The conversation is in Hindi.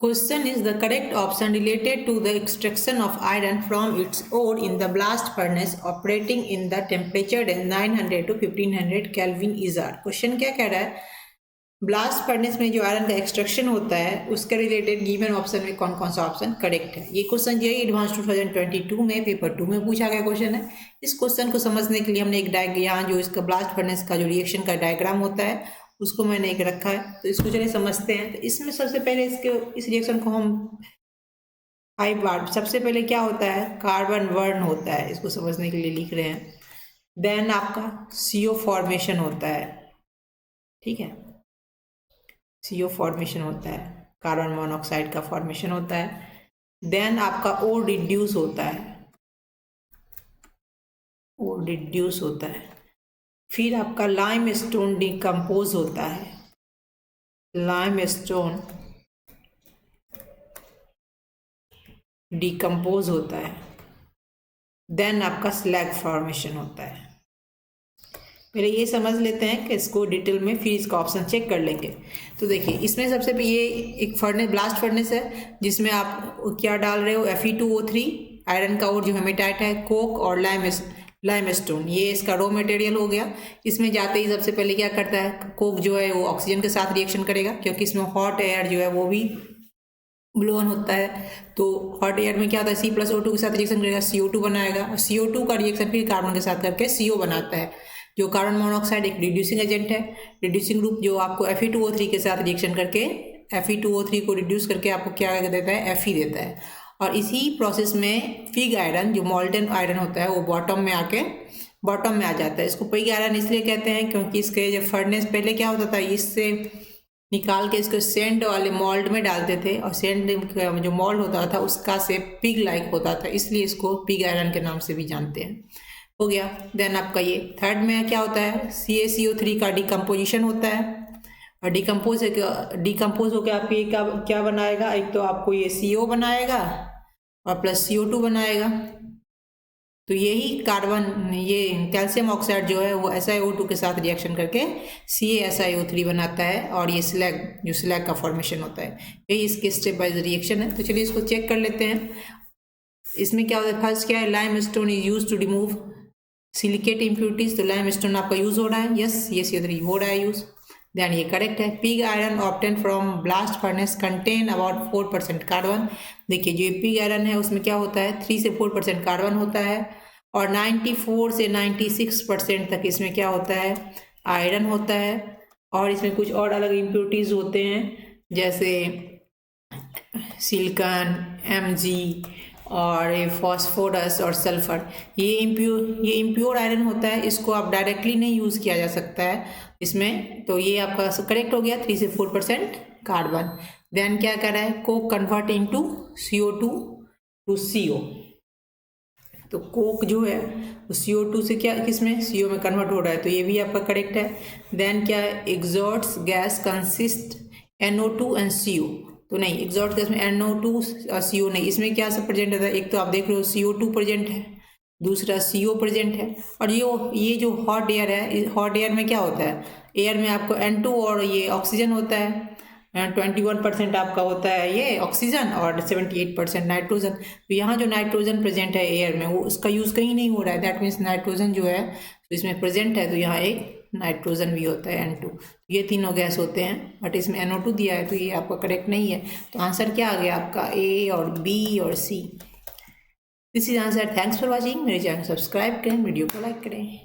Question is the correct option related to the extraction of iron from its ore in the blast furnace operating in the temperature range 900 to 1500 Kelvin is R. Question क्या कह रहा है, ब्लास्ट फर्नेस में जो आयरन का एक्सट्रैक्शन होता है उसके रिलेटेड गिवन ऑप्शन में कौन कौन सा ऑप्शन करेक्ट है। ये क्वेश्चन जो है एडवांस 2022 में पेपर 2 में पूछा गया क्वेश्चन है। इस क्वेश्चन को समझने के लिए हमने एक यहाँ जो इसका ब्लास्ट फर्नेस का जो रिएक्शन का डायग्राम होता है उसको मैंने एक रखा है, तो इसको चलिए समझते हैं। तो इसमें सबसे पहले इस रिएक्शन को हम 5 बार, सबसे पहले क्या होता है, कार्बन बर्न होता है, इसको समझने के लिए लिख रहे हैं। देन आपका CO फॉर्मेशन होता है, ठीक है, CO फॉर्मेशन होता है, कार्बन मोनोऑक्साइड का फॉर्मेशन होता है। देन आपका ओर रिड्यूस होता है, ओर रिड्यूस होता है। फिर आपका लाइम स्टोन डिकम्पोज होता है, लाइम स्टोन डिकम्पोज होता है। देन आपका स्लैग फॉर्मेशन होता है। पहले ये समझ लेते हैं कि इसको डिटेल में, फिर इसका ऑप्शन चेक कर लेंगे। तो देखिए इसमें सबसे पहले ये एक फर्नेस, ब्लास्ट फर्नेस है जिसमें आप क्या डाल रहे हो, Fe2O3 आयरन का और जो हेमेटाइट है, कोक और लाइमस्टोन, ये इसका रॉ मटेरियल हो गया। इसमें जाते ही सबसे पहले क्या करता है, कोक जो है वो ऑक्सीजन के साथ रिएक्शन करेगा क्योंकि इसमें हॉट एयर जो है वो भी ब्लोन होता है। तो हॉट एयर में क्या होता है, C+O2 के साथ रिएक्शन करेगा, CO2 बनाएगा, और CO2 का रिएक्शन फिर कार्बन के साथ करके CO बनाता है। जो कार्बन मोनोऑक्साइड एक रिड्यूसिंग एजेंट है, रिड्यूसिंग ग्रुप जो आपको Fe2O3 के साथ रिएक्शन करके Fe2O3 को रिड्यूस करके आपको क्या देता है, Fe देता है। और इसी प्रोसेस में पिग आयरन जो मोल्टन आयरन होता है वो बॉटम में आ जाता है। इसको पिग आयरन इसलिए कहते हैं क्योंकि इसके जब फर्नेस पहले क्या होता था, इससे निकाल के इसको सेंड वाले मोल्ड में डालते थे, और सेंड जो मोल्ड होता था उसका शेप पिग लाइक होता था, इसलिए इसको पिग आयरन के नाम से भी जानते हैं। हो गया। देन आपका ये थर्ड में क्या होता है, CaCO3 का डिकम्पोजिशन होता है, और डिकम्पोज होकर आप ये क्या बनाएगा, एक तो आपको ये CO बनाएगा और प्लस CO2 बनाएगा। तो यही कार्बन, ये कैल्शियम ऑक्साइड जो है वो SiO2 के साथ रिएक्शन करके CaSiO3 बनाता है, और ये स्लैग का फॉर्मेशन होता है। यही इसके स्टेप वाइज रिएक्शन है। तो चलिए इसको चेक कर लेते हैं। इसमें क्या होता है, फर्स्ट क्या है, limestone is use to remove silicate impurities. तो लाइम स्टोन आपका यूज हो रहा है, यस, ये CO3 हो रहा है यूज। देन ये करेक्ट है। Pig iron obtain from blast furnace contain about 4% carbon. देखिए जो पिग आयरन है उसमें क्या होता है, 3 से 4% कार्बन होता है, और 94 से 96% तक इसमें क्या होता है, आयरन होता है। और इसमें कुछ और अलग इम्प्यूरिटीज होते हैं जैसे सिलिकॉन, Mg और फॉस्फोरस और सल्फर। ये इम्प्योर आयरन होता है, इसको आप डायरेक्टली नहीं यूज़ किया जा सकता है इसमें। तो ये आपका करेक्ट हो गया, 3 से 4% कार्बन। देन क्या कर रहा है, coke convert into CO2 to CO। तो कोक जो है वो CO2 से क्या, किसमें, CO में कन्वर्ट हो रहा है, तो ये भी आपका करेक्ट है। देन क्या है, exhaust gas consist NO2 and CO। तो नहीं, एग्जॉस्ट गैस में NO2 और CO नहीं, इसमें क्या सब प्रेजेंट होता है, एक तो आप देख रहे हो CO2 प्रेजेंट है, दूसरा CO प्रेजेंट है। और ये जो हॉट एयर है, हॉट एयर में क्या होता है, एयर में आपको N2 और ये ऑक्सीजन होता है, 21% आपका होता है ये ऑक्सीजन और 78% नाइट्रोजन। तो यहाँ जो नाइट्रोजन प्रेजेंट है एयर में, वो उसका यूज़ कहीं नहीं हो रहा है, दैट मीन्स नाइट्रोजन जो है तो इसमें प्रेजेंट है, तो यहाँ एक नाइट्रोजन भी होता है N2। ये तीनों गैस होते हैं, बट इसमें NO2 दिया है तो ये आपका करेक्ट नहीं है। तो आंसर क्या आ गया आपका, A और B और C। This is answer. Thanks for watching. मेरे चैनल सब्सक्राइब करें, वीडियो को लाइक करें।